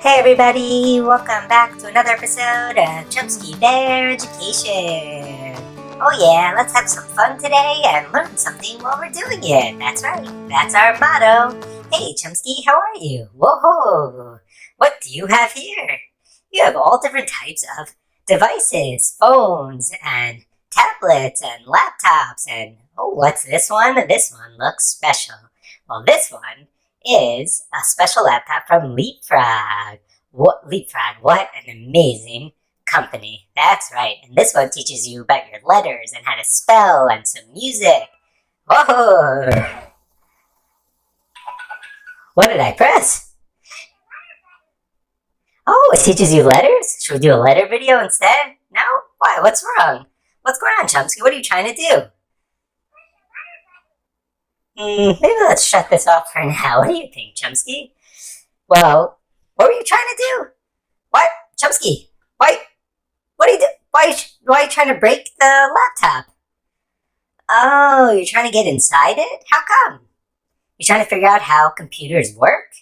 Hey everybody, welcome back to another episode of Chumsky Bear Education. Oh yeah, let's have some fun today and learn something while we're doing it. That's right, that's our motto. Hey Chumsky, how are you? Whoa, what do you have here? You have all different types of devices, phones and tablets and laptops and oh, what's this one? This one looks special. Well, this one is a special laptop from Leapfrog. Leapfrog, what an amazing company. That's right. And this one teaches you about your letters and how to spell and some music. Whoa! What did I press? Oh, it teaches you letters? Should we do a letter video instead? No? Why? What's wrong? What's going on, Chumsky? What are you trying to do? Maybe let's shut this off for now. What do you think, Chumsky? Well, what were you trying to do? What? Chumsky, what are you doing? Why are you trying to break the laptop? Oh, you're trying to get inside it? How come? You're trying to figure out how computers work?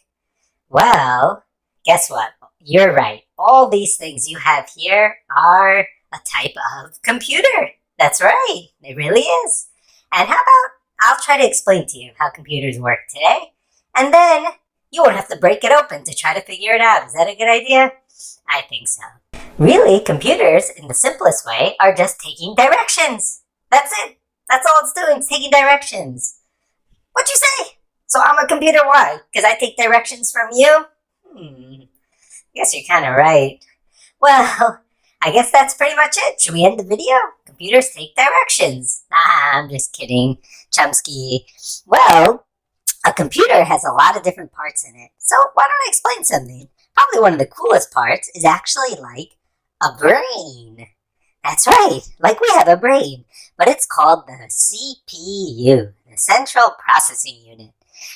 Well, guess what? You're right. All these things you have here are a type of computer. That's right. It really is. And how about I'll try to explain to you how computers work today, and then you won't have to break it open to try to figure it out. Is that a good idea? I think so. Really, computers, in the simplest way, are just taking directions. That's it. That's all it's doing, is taking directions. What'd you say? So I'm a computer, why? Because I take directions from you? I guess you're kind of right. Well, I guess that's pretty much it. Should we end the video? Computers take directions. I'm just kidding, Chumsky. Well, a computer has a lot of different parts in it. So why don't I explain something? Probably one of the coolest parts is actually like a brain. That's right, like we have a brain. But it's called the CPU, the Central Processing Unit.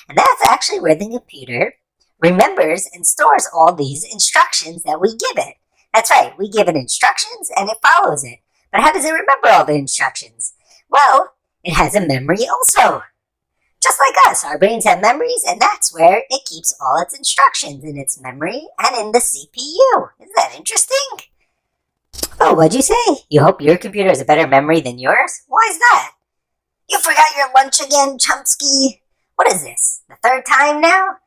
And that's actually where the computer remembers and stores all these instructions that we give it. That's right, we give it instructions and it follows it. But how does it remember all the instructions? Well, it has a memory also. Just like us, our brains have memories, and that's where it keeps all its instructions, in its memory and in the CPU. Isn't that interesting? Oh, what'd you say? You hope your computer has a better memory than yours? Why is that? You forgot your lunch again, Chumsky. What is this, the third time now?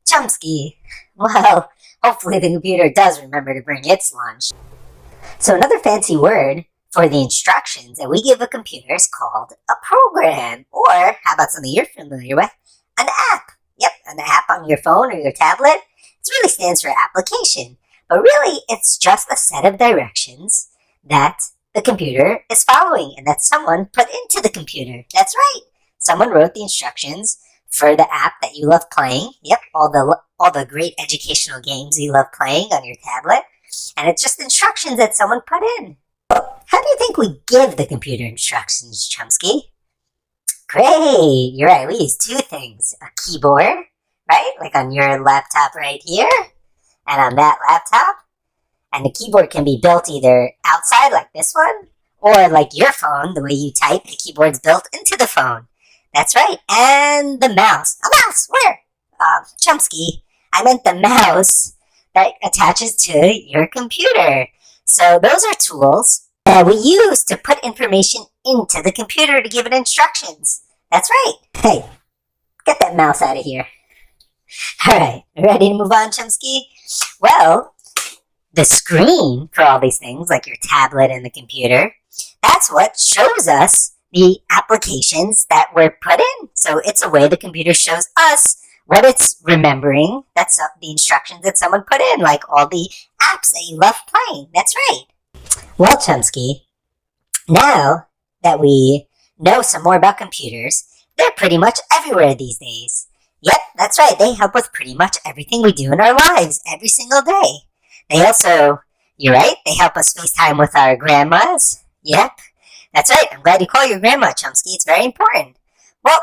Chumsky. Well, hopefully the computer does remember to bring its lunch. So another fancy word for the instructions that we give a computer is called a program. Or, how about something you're familiar with? An app. Yep, an app on your phone or your tablet. It really stands for application. But really, it's just a set of directions that the computer is following and that someone put into the computer. That's right. Someone wrote the instructions for the app that you love playing. Yep, all the great educational games you love playing on your tablet. And it's just instructions that someone put in. How do you think we give the computer instructions, Chumsky? Great! You're right, we use two things. A keyboard, right? Like on your laptop right here, and on that laptop. And the keyboard can be built either outside, like this one, or like your phone, the way you type, the keyboard's built into the phone. That's right. And the mouse. A mouse! Where? Chumsky, I meant the mouse that attaches to your computer. So those are tools that we use to put information into the computer to give it instructions. That's right. Hey, get that mouse out of here. All right, ready to move on, Chumsky? Well, the screen for all these things, like your tablet and the computer, that's what shows us the applications that were put in. So it's a way the computer shows us what it's remembering. That's the instructions that someone put in, like all the apps that you love playing. That's right. Well, Chumsky, now that we know some more about computers, they're pretty much everywhere these days. Yep, that's right. They help with pretty much everything we do in our lives every single day. They also, you're right, they help us FaceTime with our grandmas. Yep, that's right. I'm glad you call your grandma, Chumsky. It's very important. Well,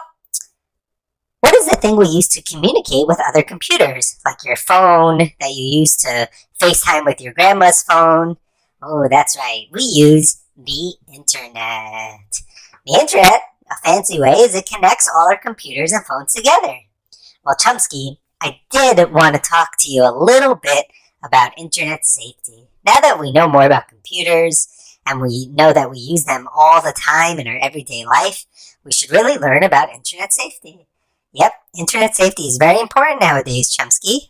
what is the thing we use to communicate with other computers? Like your phone that you use to FaceTime with your grandma's phone. Oh, that's right. We use the internet. The internet, a fancy way, is it connects all our computers and phones together. Well, Chumsky, I did want to talk to you a little bit about internet safety. Now that we know more about computers and we know that we use them all the time in our everyday life, we should really learn about internet safety. Yep, internet safety is very important nowadays, Chumsky.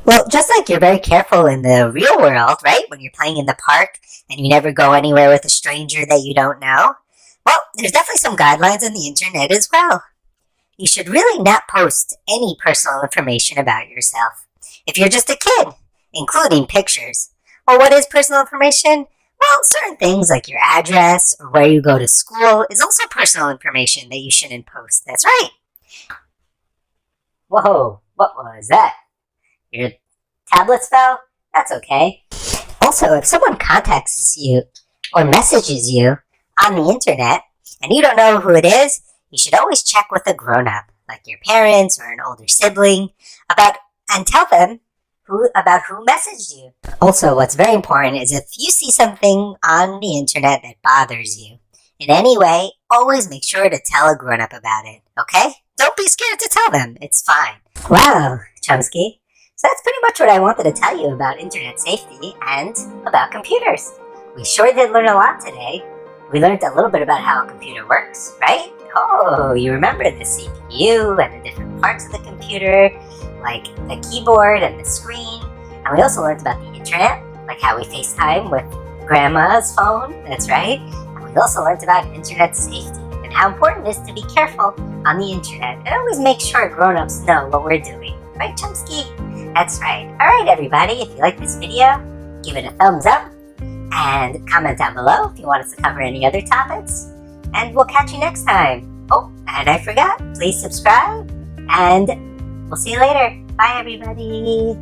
Well, just like you're very careful in the real world, right? When you're playing in the park and you never go anywhere with a stranger that you don't know. Well, there's definitely some guidelines on the internet as well. You should really not post any personal information about yourself. If you're just a kid, including pictures. Well, what is personal information? Well, certain things like your address or where you go to school is also personal information that you shouldn't post. That's right. Whoa, what was that? Your tablets fell? That's okay. Also, if someone contacts you or messages you on the internet and you don't know who it is, you should always check with a grown-up, like your parents or an older sibling, and tell them about who messaged you. Also, what's very important is if you see something on the internet that bothers you in any way, always make sure to tell a grown-up about it, okay? Don't be scared to tell them. It's fine. Wow, Chumsky. So that's pretty much what I wanted to tell you about internet safety and about computers. We sure did learn a lot today. We learned a little bit about how a computer works, right? Oh, you remember the CPU and the different parts of the computer, like the keyboard and the screen. And we also learned about the internet, like how we FaceTime with grandma's phone, that's right. And we also learned about internet safety and how important it is to be careful on the internet and always make sure grown-ups know what we're doing. Right, Chumsky? That's right. Alright, everybody, if you like this video, give it a thumbs up and comment down below if you want us to cover any other topics. And we'll catch you next time. Oh, and I forgot, please subscribe, and we'll see you later. Bye, everybody.